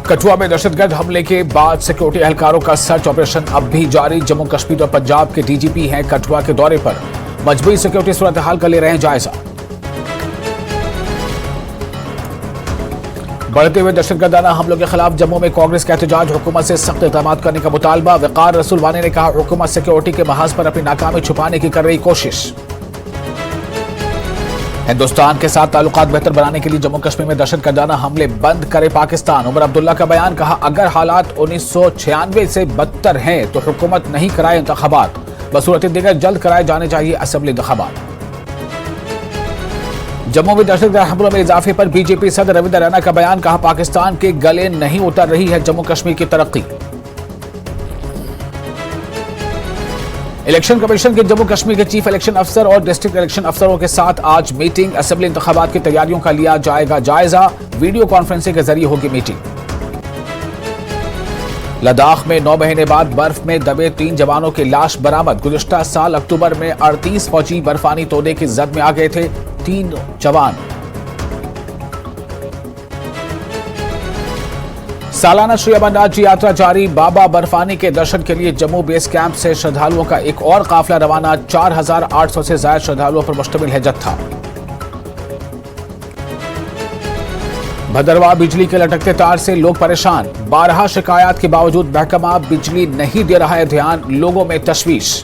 कठुआ में दहशतगर्द हमले के बाद सिक्योरिटी एहलकारों का सर्च ऑपरेशन अब भी जारी। जम्मू कश्मीर और पंजाब के डीजीपी हैं कठुआ के दौरे पर, मजबूरी सिक्योरिटी सूरत हाल का ले रहे हैं जायजा। बढ़ते हुए दहशतगर्दाना हमलों के खिलाफ जम्मू में कांग्रेस का एहतजाज, हुकूमत से सख्त इक़दाम करने का मुतालबा। वक़ार रसूल वानी ने कहा, हुकूमत सिक्योरिटी के महाज पर अपनी नाकामी छुपाने की कर रही कोशिश। हिंदुस्तान के साथ ताल्लुकात बेहतर बनाने के लिए जम्मू कश्मीर में दहशतगर्दाना हमले बंद करे पाकिस्तान। उमर अब्दुल्ला का बयान, कहा अगर हालात 1996 से बदतर हैं तो हुकूमत नहीं कराए इंतखाबात, बसूरत दीगर जल्द कराए जाने चाहिए असेंबली इंतखाबात। जम्मू में दहशतगर्द हमलों में इजाफे पर बीजेपी सदर रविंद्र रैना का बयान, कहा पाकिस्तान के गले नहीं उतर रही है जम्मू कश्मीर की तरक्की। इलेक्शन कमीशन के जम्मू कश्मीर के चीफ इलेक्शन अफसर और डिस्ट्रिक्ट इलेक्शन अफसरों के साथ आज मीटिंग। असेंबली इंतखाबात की तैयारियों का लिया जाएगा जायजा, वीडियो कॉन्फ्रेंसिंग के जरिए होगी मीटिंग। लद्दाख में 9 महीने बाद बर्फ में दबे 3 जवानों की लाश बरामद। गुज़िश्ता साल अक्टूबर में 38 फौजी बर्फानी तोड़ने की जद में आ गए थे 3 जवान। सालाना श्री अमरनाथ जी यात्रा जारी, बाबा बर्फानी के दर्शन के लिए जम्मू बेस कैंप से श्रद्धालुओं का एक और काफिला रवाना। 4800 से ज्यादा श्रद्धालुओं पर मुश्तमिल है जत्था। भदरवा बिजली के लटकते तार से लोग परेशान, 12 शिकायत के बावजूद महकमा बिजली नहीं दे रहा है ध्यान, लोगों में तशवीश।